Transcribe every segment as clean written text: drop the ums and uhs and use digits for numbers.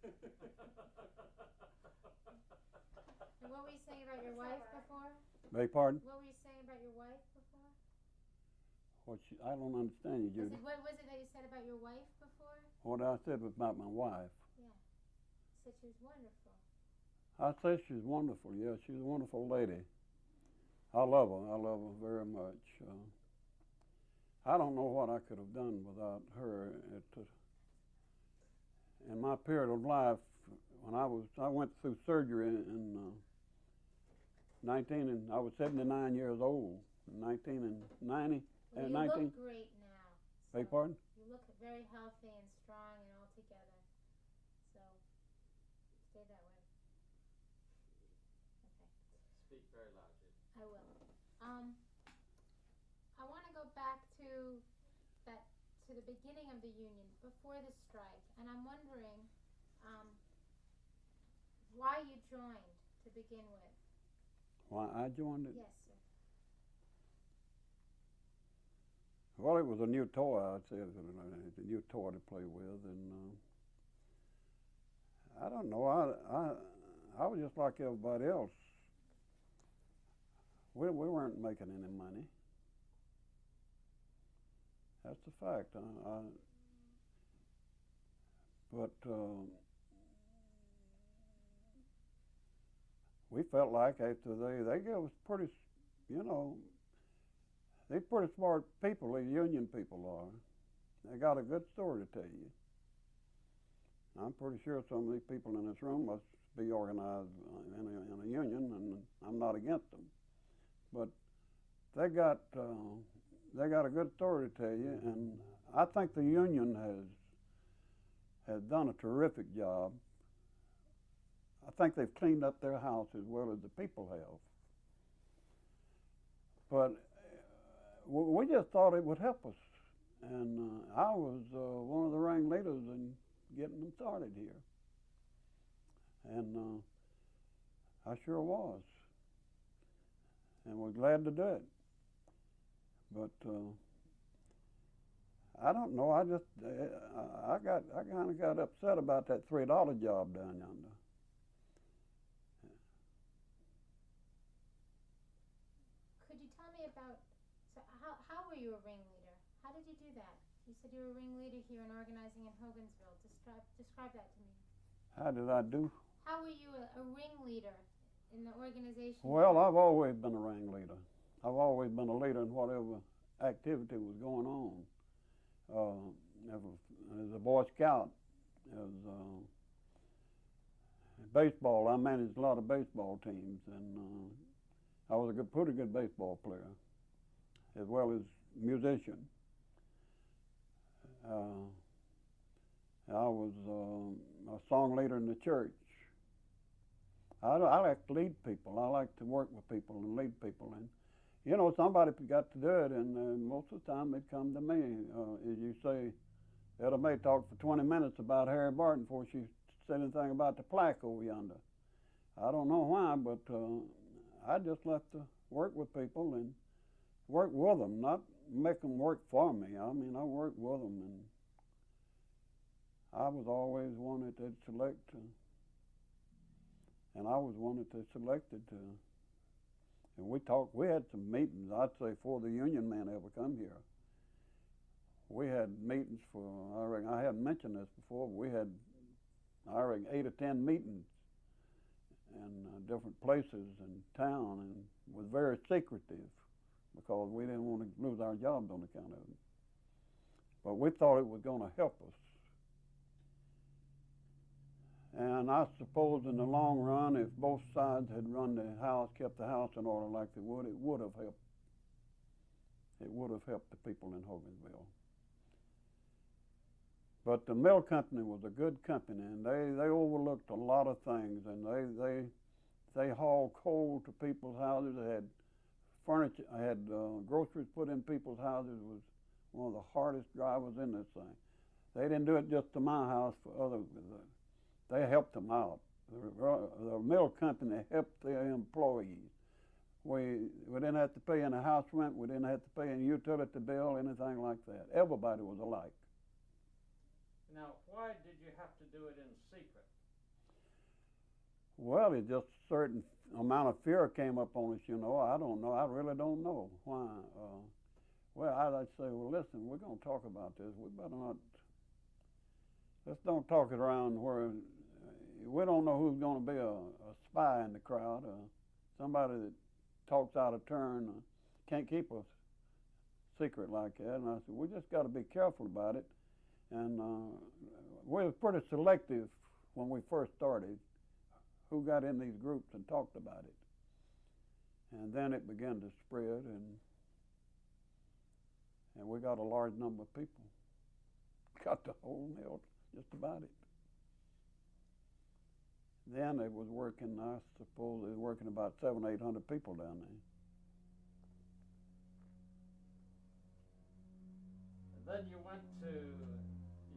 And what were you saying about your wife before? Beg pardon? What were you saying about your wife before? I don't understand you, Judy. What was it that you said about your wife before? What I said about my wife. Yeah. You said she was wonderful. I say she's wonderful. Yeah, she's a wonderful lady. I love her. I love her very much. I don't know what I could have done without her. In my period of life, when I went through surgery in 19, and I was 79 years old. In 1990. Well, you 19. look great now. So Beg pardon? You look very healthy and strong and all together. So stay that way. Okay. Speak very loud, Judy. I will. I want to go back to the beginning of the union, before the strike, and I'm wondering why you joined to begin with. Why I joined it? Yes, sir. Well, it was a new toy. I'd say it was a new toy to play with, and I don't know. I was just like everybody else. We weren't making any money. That's the fact. But we felt like after they gave us pretty, they're pretty smart people. The union people are. They got a good story to tell you. I'm pretty sure some of these people in this room must be organized in a union, and I'm not against them. But they got a good story to tell you, and I think the union has done a terrific job. I think they've cleaned up their house as well as the people have. But we just thought it would help us, and I was one of the ringleaders in getting them started here, and I sure was, and we're glad to do it. But I don't know. I kind of got upset about that $3 job down yonder. Could you tell me about how were you a ringleader? How did you do that? You said you were a ringleader here in organizing in Hogansville. Describe that to me. How did I do? How were you a ringleader in the organization? Well, I've always been a ringleader. I've always been a leader in whatever activity was going on. As a Boy Scout, as baseball, I managed a lot of baseball teams, and I was a pretty good baseball player, as well as musician. I was a song leader in the church. I like to lead people. I like to work with people and lead people. And somebody got to do it, and most of the time they'd come to me. As you say, Etta May talked for 20 minutes about Harry Barton before she said anything about the plaque over yonder. I don't know why, but I just love to work with people and work with them, not make them work for me. I mean, I work with them, and I was always wanted to select, and I was wanted to selected to. And we had some meetings, I'd say, before the union men ever come here. We had meetings I hadn't mentioned this before, but we had, 8 or 10 meetings in different places in town, and was very secretive because we didn't want to lose our jobs on account of it. But we thought it was going to help us. And I suppose in the long run, if both sides had run the house, kept the house in order like they would, it would have helped. It would have helped the people in Hogansville. But the mill company was a good company, and they overlooked a lot of things, and they hauled coal to people's houses. They had furniture, had groceries put in people's houses. It was one of the hardest drivers in this thing. They didn't do it just to my house for others. They helped them out. The mill company helped their employees. We didn't have to pay any house rent. We didn't have to pay any utility bill, anything like that. Everybody was alike. Now, why did you have to do it in secret? Well, it just a certain amount of fear came up on us, you know. I don't know. I really don't know why. Well, I'd say, well, listen, we're going to talk about this. We better not. Let's don't talk it around where we don't know who's going to be a spy in the crowd, somebody that talks out of turn, can't keep a secret like that. And I said, we just got to be careful about it. And we were pretty selective when we first started who got in these groups and talked about it. And then it began to spread, and we got a large number of people. Got the whole mill, just about it. Then it was working, I suppose it was working about 700 or 800 people down there. And then you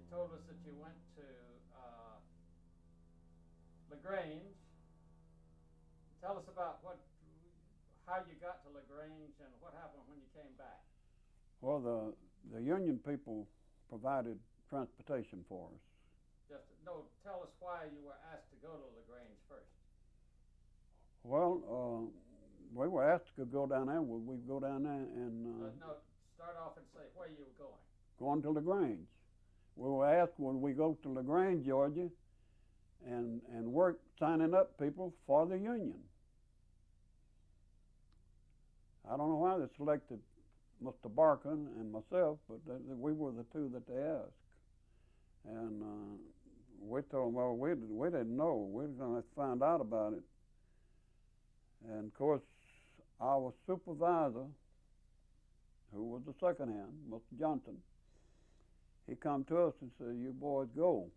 told us that you went to LaGrange. Tell us about how you got to LaGrange and what happened when you came back. Well, the Union people provided transportation for us. Tell us why you were asked to go to LaGrange first. Well, we were asked to go down there. Would we go down there and... No, start off and say where you were going. Going to LaGrange. We were asked, would we go to LaGrange, Georgia, and work signing up people for the Union. I don't know why they selected Mr. Barton and myself, but we were the two that they asked. And we told them, well, we didn't know. We were going to find out about it. And, of course, our supervisor, who was the second hand, Mr. Johnson, he come to us and said, you boys go.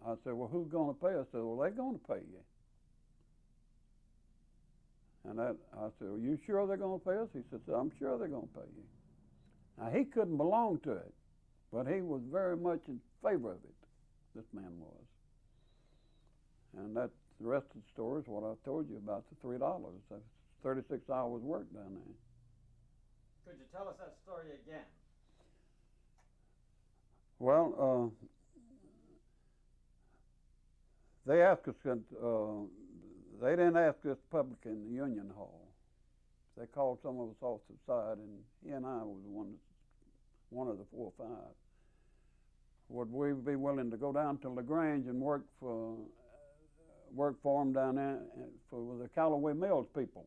I said, well, who's going to pay us? I said, well, they're going to pay you. And I said, are you sure they're going to pay us? He said, I'm sure they're going to pay you. Now, he couldn't belong to it, but he was very much in favor of it, this man was. And the rest of the story is what I told you about the $3. That's 36 hours work down there. Could you tell us that story again? Well, they asked us, they didn't ask us public in the Union Hall. They called some of us off to the side, and he and I was one of the 4 or 5. Would we be willing to go down to LaGrange and work for them down there for the Callaway Mills people?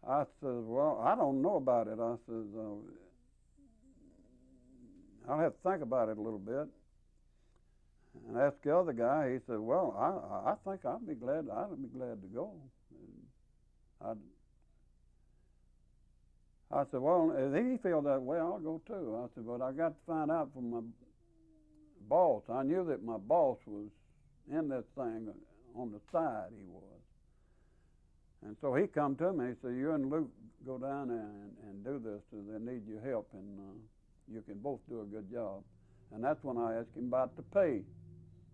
I said, well, I don't know about it. I said, I'll have to think about it a little bit. And asked the other guy. He said, well, I think I'd be glad to go. I said, well, if he feels that way, I'll go too. I said, but I got to find out from my boss. I knew that my boss was in this thing on the side, he was. And so he come to me, he said, you and Luke go down there and do this, so they need your help, and you can both do a good job. And that's when I asked him about the pay.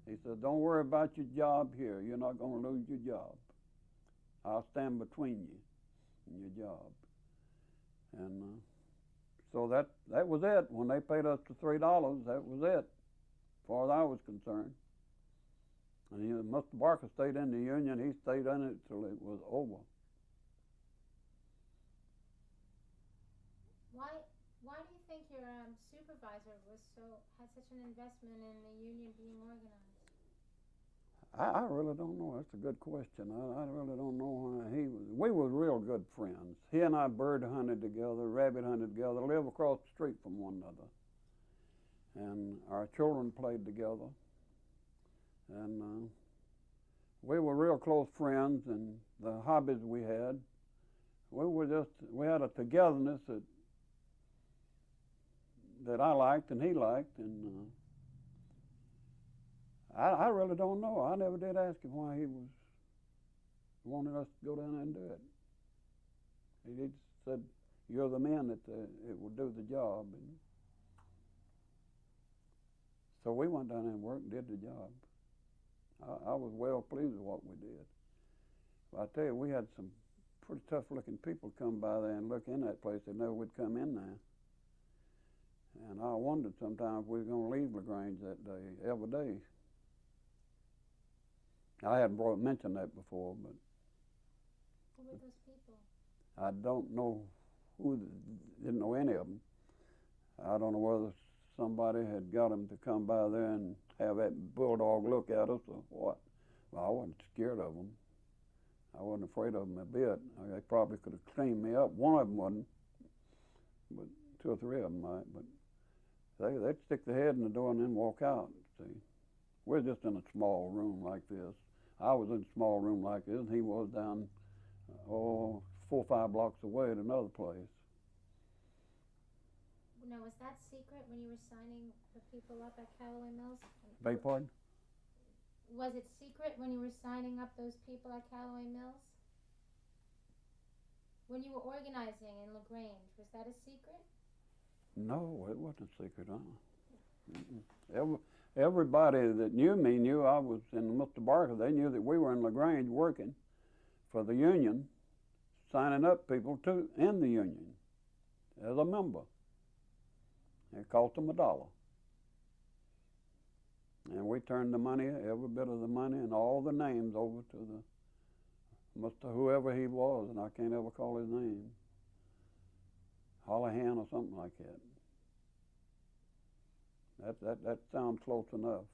He said, don't worry about your job here. You're not going to lose your job. I'll stand between you and your job. And so that was it. When they paid us the $3, that was it, as far as I was concerned. And Mr. Barker stayed in the Union. He stayed in it till it was over. Why do you think your supervisor had such an investment in the Union being organized? I really don't know. That's a good question. I really don't know why we were real good friends. He and I bird hunted together, rabbit hunted together, lived across the street from one another. And our children played together. And we were real close friends, and the hobbies we had, we had a togetherness that I liked and he liked, and I really don't know. I never did ask him why he wanted us to go down there and do it. He just said, you're the man that it will do the job. And so we went down there and worked and did the job. I was well pleased with what we did. But I tell you, we had some pretty tough-looking people come by there and look in that place. They never would come in there. And I wondered sometimes if we were going to leave LaGrange that day, every day. I hadn't mentioned that before, but Who were those people? I don't know didn't know any of them. I don't know whether somebody had got them to come by there and have that bulldog look at us or what. Well, I wasn't scared of them. I wasn't afraid of them a bit. They probably could have cleaned me up. One of them wasn't, but two or three of them might. But they'd stick their head in the door and then walk out. See, we're just in a small room like this. I was in a small room like this, and he was down, 4 or 5 blocks away at another place. Now, was that secret when you were signing the people up at Callaway Mills? Beg your pardon? Was it secret when you were signing up those people at Callaway Mills? When you were organizing in LaGrange, was that a secret? No, it wasn't a secret. Everybody that knew me knew I was in Mr. Barker. They knew that we were in LaGrange working for the union, signing up people in the union as a member. It cost them $1. And we turned the money, every bit of the money and all the names over to the Mr. whoever he was, and I can't ever call his name. Holohan or something like that. That sounds close enough.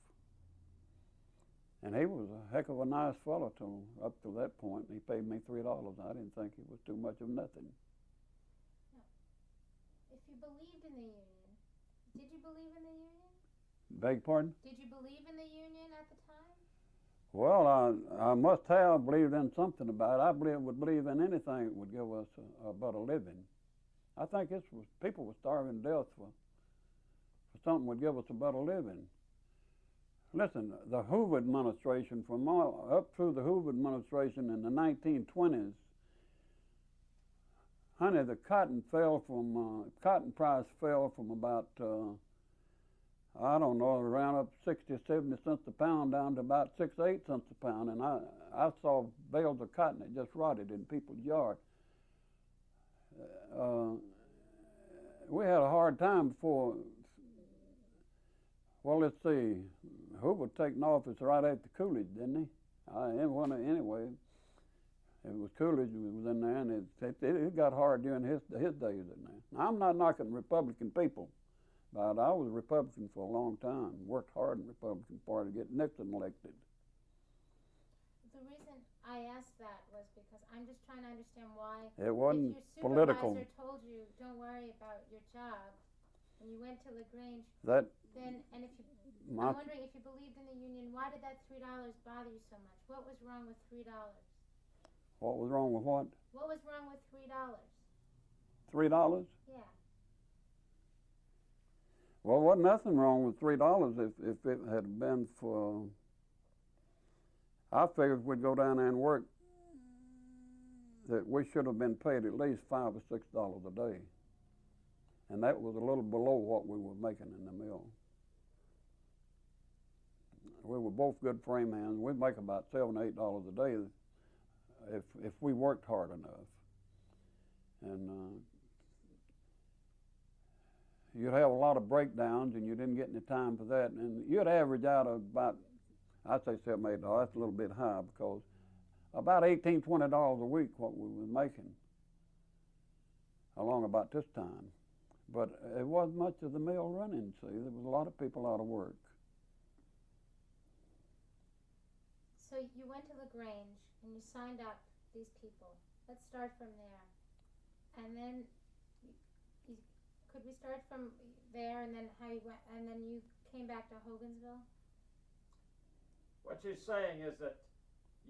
And he was a heck of a nice fellow up to that point. He paid me $3. I didn't think it was too much of nothing. No. If you believed in the union, did you believe in the union? Beg pardon? Did you believe in the union at the time? Well, I must have believed in something about it. I would believe in anything that would give us a better living. I think people were starving to death for something would give us a better living. Listen, the Hoover administration, up through the Hoover administration in the 1920s, honey, the cotton price fell from about, I don't know, around up 60 or 70 cents a pound down to about 6 or 8 cents a pound. And I saw bales of cotton that just rotted in people's yards. We had a hard time before, well, let's see, Hoover taken office right after Coolidge, didn't he? Anyway, it was Coolidge who was in there, and it got hard during his days in there. Now, I'm not knocking Republican people, but I was a Republican for a long time, worked hard in the Republican Party to get Nixon elected. The reason I asked that was because I'm just trying to understand why. It wasn't if your political. supervisor told you, don't worry about your job, and you went to LaGrange, I'm wondering if you believed in the union, why did that $3 bother you so much? What was wrong with $3? What was wrong with what? What was wrong with $3? $3? Yeah. Well, wasn't nothing wrong with $3 if it had been for. I figured we'd go down there and work, that we should have been paid at least $5 or $6 a day. And that was a little below what we were making in the mill. We were both good frame hands. We'd make about $7 or $8 a day if we worked hard enough. And you'd have a lot of breakdowns, and you didn't get any time for that. And you'd average out about, I'd say $7 or $8. That's a little bit high, because about $18, $20 a week what we were making along about this time. But it wasn't much of the mill running, see. There was a lot of people out of work. So you went to LaGrange and you signed up these people. Let's start from there. And then, could we start from there and then how you went, and then you came back to Hogansville? What she's saying is that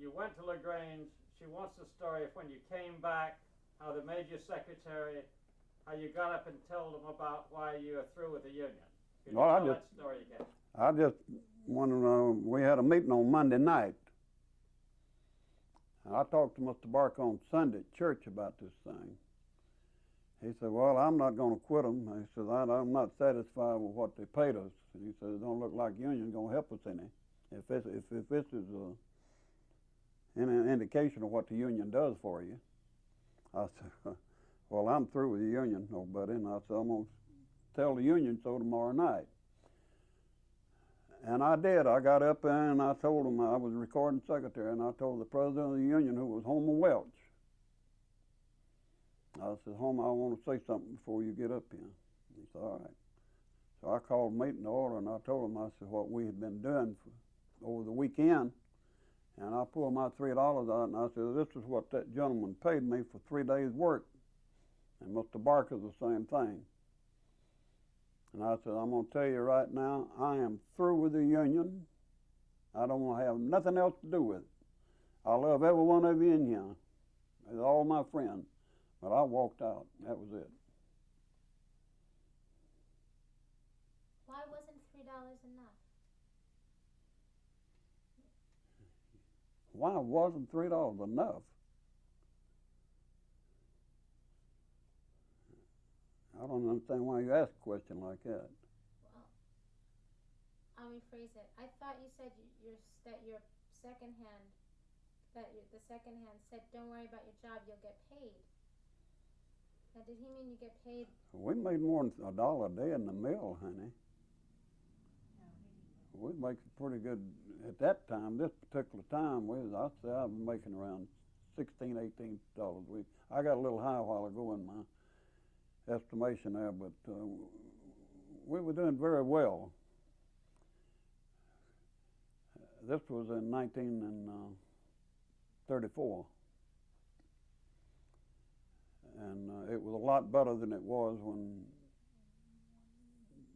you went to LaGrange. She wants the story of when you came back, how they made you secretary, how you got up and told them about why you were through with the union. Could you tell that story again? I just want to know, we had a meeting on Monday night. I talked to Mr. Barker on Sunday at church about this thing. He said, well, I'm not going to quit them. He said, I'm not satisfied with what they paid us. And he said, it don't look like the union's going to help us any. If this is an indication of what the union does for you. I said, well, I'm through with the union, nobody. And I said, I'm going to tell the union so tomorrow night. And I did. I got up there and I told them, I was recording secretary, and I told the president of the union, who was Homer Welch, I said, Homer, I want to say something before you get up here. He said, all right. So I called the meeting to order, and I told him, I said, what we had been doing over the weekend. And I pulled my $3 out, and I said, this is what that gentleman paid me for 3 days' work. And Mr. Barker, the same thing. And I said, I'm going to tell you right now, I am through with the union. I don't want to have nothing else to do with it. I love every one of you in here. They're all my friends. But I walked out. That was it. Why wasn't $3 enough? Why wasn't $3 enough? I don't understand why you ask a question like that. Well, I'll rephrase it. I thought you said that your second hand, the second hand said, don't worry about your job, you'll get paid. Now, did he mean you get paid? We made more than $1 a day in the mill, honey. We make pretty good at that time. This particular time, I'd say I was making around $16, $18 a week. I got a little high a while ago in my estimation there, but we were doing very well. This was in 1934. And it was a lot better than it was when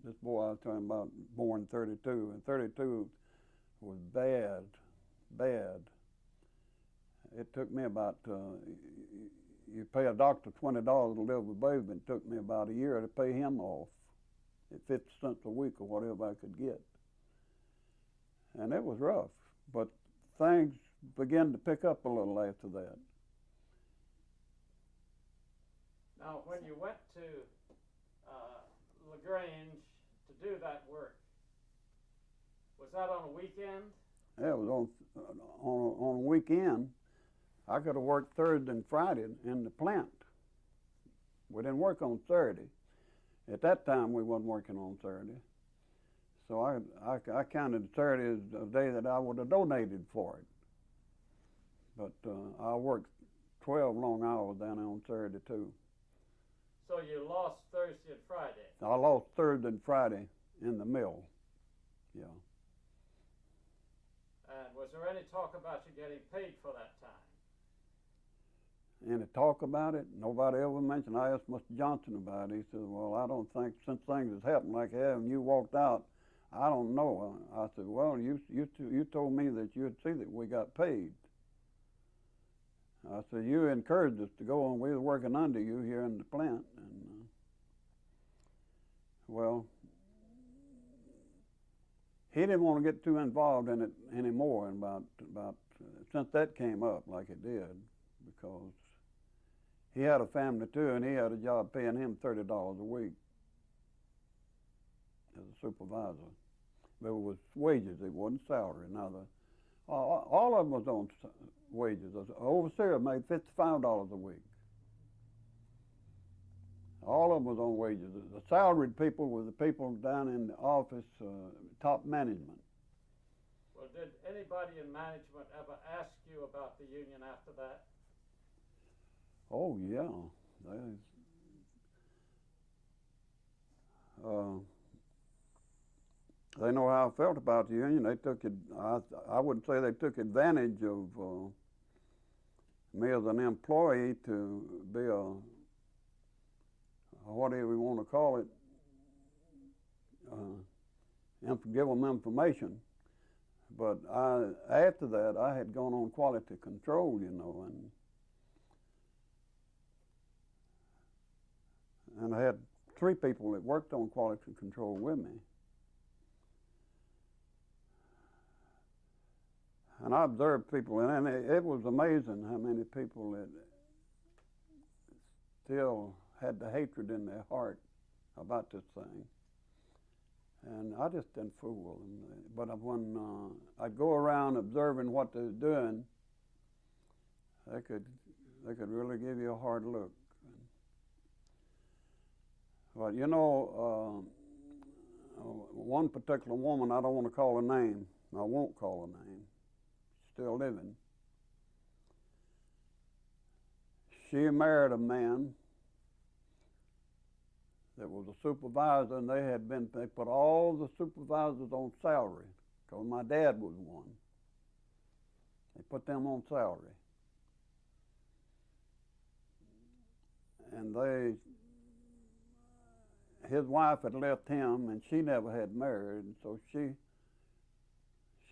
this boy I was talking about, born in 32. And 32 was bad, bad. It took me about, you pay a doctor $20 to live with a baby, and it took me about a year to pay him off at 50 cents a week or whatever I could get. And it was rough, but things began to pick up a little after that. Now, when you went to LaGrange to do that work, was that on a weekend? Yeah, it was on a weekend. I could have worked Thursday and Friday in the plant. We didn't work on Saturday. At that time, we wasn't working on Saturday. So I counted Saturday as a day that I would have donated for it. But I worked 12 long hours down there on Saturday, too. So you lost Thursday and Friday? I lost Thursday and Friday in the mill, yeah. And was there any talk about you getting paid for that time? Any talk about it? Nobody ever mentioned. I asked Mr. Johnson about it. He said, well, I don't think, since things has happened like that and you walked out, I don't know. I said, well, you told me that you'd see that we got paid. I said, you encouraged us to go, and we were working under you here in the plant. And well, he didn't want to get too involved in it anymore. And about since that came up like it did, because he had a family too, and he had a job paying him $30 a week as a supervisor. But it was wages; it wasn't salary. Now all of them was on wages. An overseer made $55 a week. All of them was on wages. The salaried people were the people down in the office, top management. Well, did anybody in management ever ask you about the union after that? Oh, yeah. They know how I felt about the union. They took it. I wouldn't say they took advantage of me as an employee to be whatever you want to call it, give them information. But after that, I had gone on quality control, you know, and I had 3 people that worked on quality control with me. And I observed people, and it was amazing how many people that still had the hatred in their heart about this thing. And I just didn't fool with them. But when I'd go around observing what they were doing, they could really give you a hard look. But you know, one particular woman, I don't want to call her name. I won't call her name. She's still living. She married a man that was a supervisor, and they put all the supervisors on salary, because my dad was one. They put them on salary. And his wife had left him, and she never had married, and so she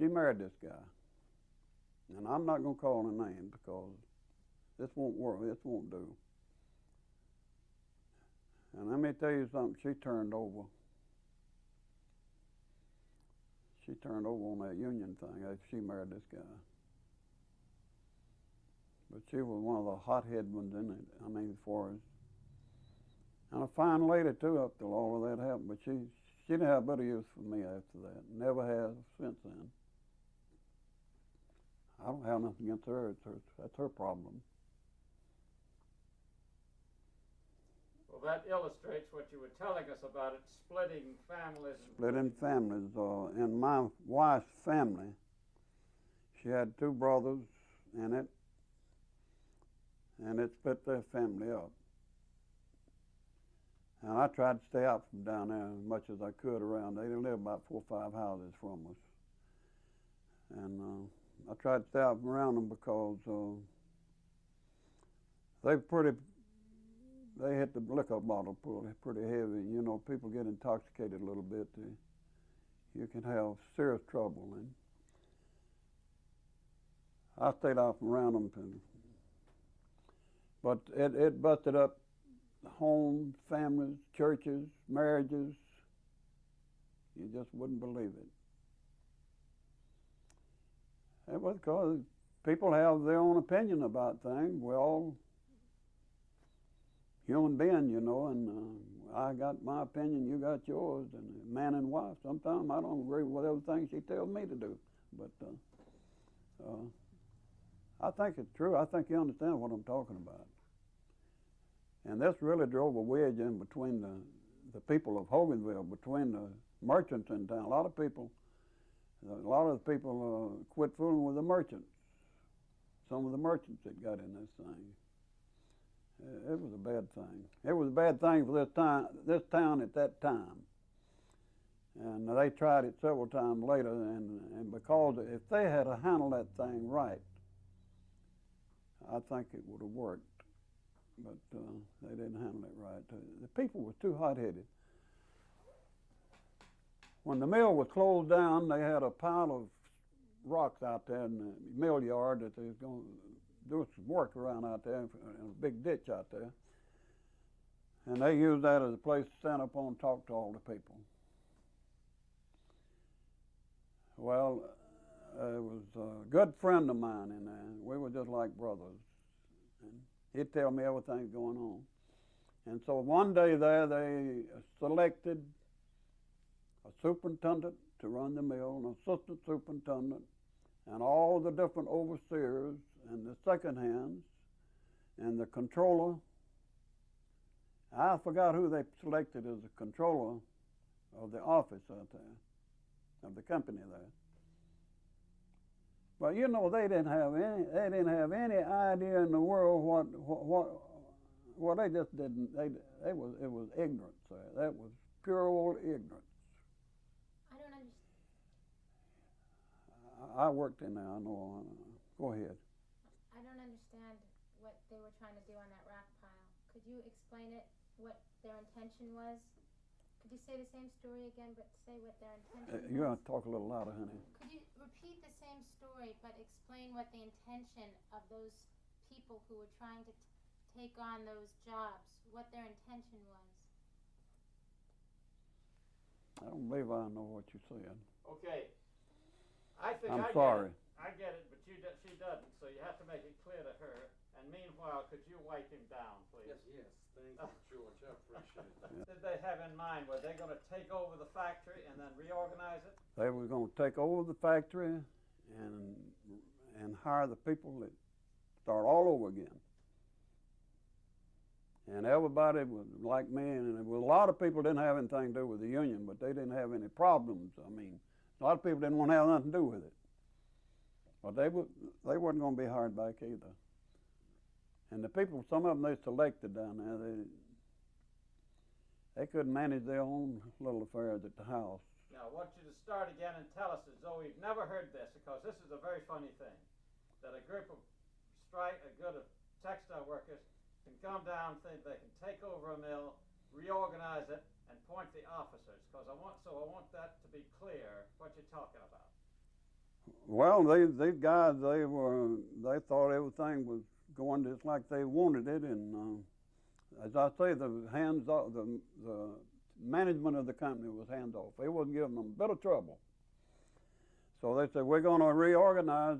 married this guy. And I'm not going to call her name because this won't work, this won't do. And let me tell you something, she turned over. She turned over on that union thing after she married this guy. But she was one of the hothead ones in it, I mean, as far as. And a fine lady, too, up till all of that happened, but she didn't have better use for me after that. Never has since then. I don't have nothing against her. That's her problem. Well, that illustrates what you were telling us about it, splitting families. Splitting families. In my wife's family, she had two brothers in it, and it split their family up. And I tried to stay out from down there as much as I could around. They lived about 4 or 5 houses from us. And I tried to stay out from around them because they hit the liquor bottle pretty heavy. You know, people get intoxicated a little bit. You can have serious trouble. And I stayed out from around them. But it busted up homes, families, churches, marriages. You just wouldn't believe it. It was because people have their own opinion about things. We're all human beings, you know, and I got my opinion, you got yours, and man and wife. Sometimes I don't agree with everything she tells me to do, but I think it's true. I think you understand what I'm talking about. And this really drove a wedge in between the people of Hogansville, between the merchants in town. A lot of the people quit fooling with the merchants. Some of the merchants that got in this thing. It was a bad thing. It was a bad thing for this town at that time. And they tried it several times later, and because if they had handled that thing right, I think it would have worked. But they didn't handle it right. The people were too hot-headed. When the mill was closed down, they had a pile of rocks out there in the mill yard that they was going to do some work around out there, in a big ditch out there. And they used that as a place to stand up on and talk to all the people. Well, it was a good friend of mine in there. We were just like brothers. And he'd tell me everything's going on. And so one day there, they selected a superintendent to run the mill, an assistant superintendent, and all the different overseers, and the second hands, and the controller. I forgot who they selected as the controller of the office out there, of the company there. But you know, they didn't have any idea in the world what they just didn't. It was ignorance there. That was pure old ignorance. I don't understand. I worked in there. I know. Go ahead. I don't understand what they were trying to do on that rock pile. Could you explain it? What their intention was? Could you say the same story again, but say what their intention was? You're going to talk a little louder, honey. Could you repeat the same story, but explain what the intention of those people who were trying to take on those jobs, what their intention was? I don't believe I know what you're saying. Okay. I think I'm sorry. I get it, but she doesn't, so you have to make it clear to her. And meanwhile, could you wipe him down, please? Yes. Thank you, George. I appreciate that. What did they have in mind? Were they going to take over the factory and then reorganize it? They were going to take over the factory and hire the people that start all over again. And everybody was like me, and a lot of people didn't have anything to do with the Union, but they didn't have any problems. I mean, a lot of people didn't want to have nothing to do with it. But they weren't going to be hard back either. And the people, some of them they selected down there, they couldn't manage their own little affairs at the house. Now, I want you to start again and tell us as though we've never heard this, because this is a very funny thing, that a group of textile workers can come down, think they can take over a mill, reorganize it, and point the officers. Because I want that to be clear what you're talking about. Well, these guys, they thought everything was going just like they wanted it, and as I say, the management of the company was hands off. They wasn't giving them a bit of trouble. So they said, we're going to reorganize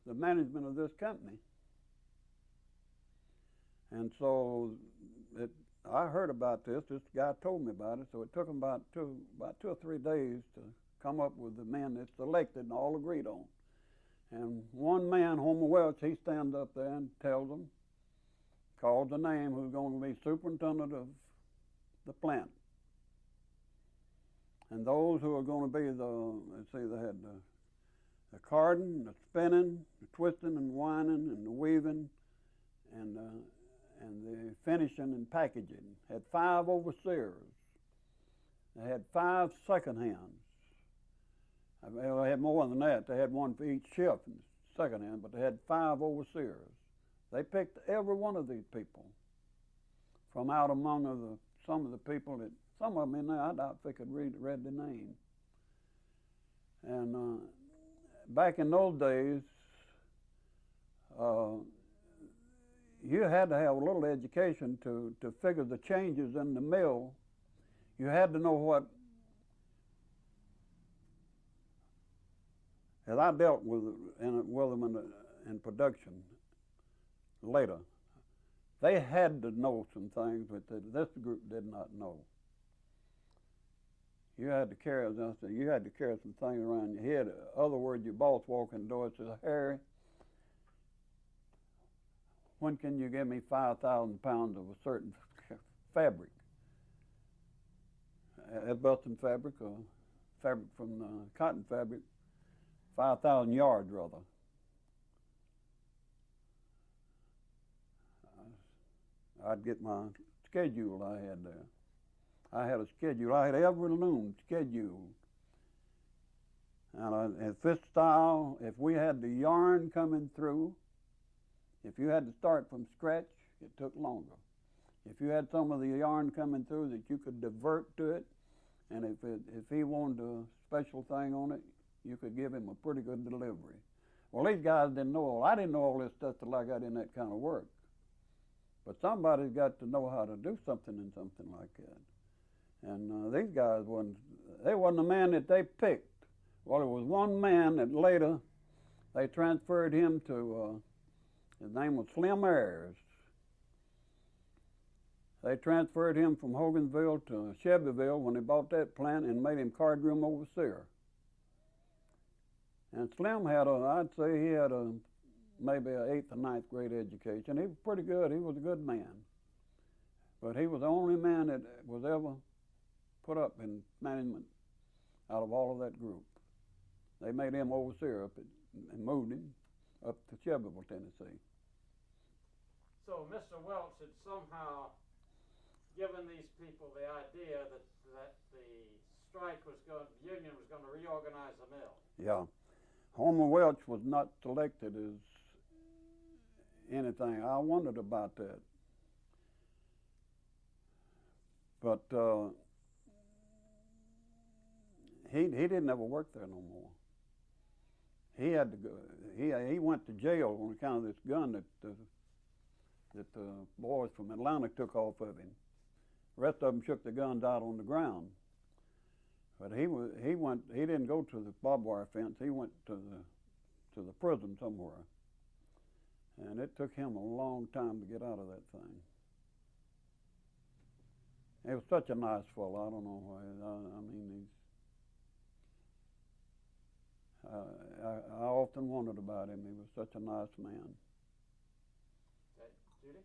the management of this company. And so I heard about this. This guy told me about it. So it took them about 2 or 3 days to come up with the men that selected and all agreed on. And one man, Homer Welch, he stands up there and tells them, calls the name who's going to be superintendent of the plant. And those who are going to be they had the carding, the spinning, the twisting and winding, and the weaving, and the finishing and packaging. Had 5 overseers. They had 5 second hands. They had more than that. They had one for each shift, second hand, but they had 5 overseers. They picked every one of these people from out among some of the people that, some of them in there, I doubt if they could read the name. And back in those days, you had to have a little education to figure the changes in the mill. You had to know what, as I dealt with them in production later, they had to know some things that this group did not know. You had to carry, as I said, you had to carry some things around your head. In other words, your boss walked in the door and says, Harry, when can you give me 5,000 pounds of a certain fabric? Busting fabric or fabric from cotton fabric, 5,000 yards rather. I'd get my schedule I had there. I had a schedule. I had every loom scheduled. And if this style, if we had the yarn coming through, if you had to start from scratch, it took longer. If you had some of the yarn coming through that you could divert to it, and if he wanted a special thing on it, you could give him a pretty good delivery. Well, these guys didn't know I didn't know all this stuff till I got in that kind of work. But somebody's got to know how to do something in something like that. And these guys wasn't the man that they picked. Well, it was one man that later they transferred him to, his name was Slim Ayers. They transferred him from Hogansville to Shelbyville when they bought that plant and made him cardroom overseer. And Slim had I'd say he had maybe an 8th or 9th grade education. He was pretty good. He was a good man. But he was the only man that was ever put up in management out of all of that group. They made him overseer and moved him up to Shelbyville, Tennessee. So Mr. Welch had somehow given these people the idea that the union was going to reorganize the mill. Yeah. Homer Welch was not selected as anything. I wondered about that. But he didn't ever work there no more. He had to go. He went to jail on account of this gun that the boys from Atlanta took off of him. The rest of them shook the guns out on the ground. But he didn't go to the barbed wire fence. He went to the prison somewhere. And it took him a long time to get out of that thing. He was such a nice fellow. I don't know why. I mean, I often wondered about him. He was such a nice man. Judy?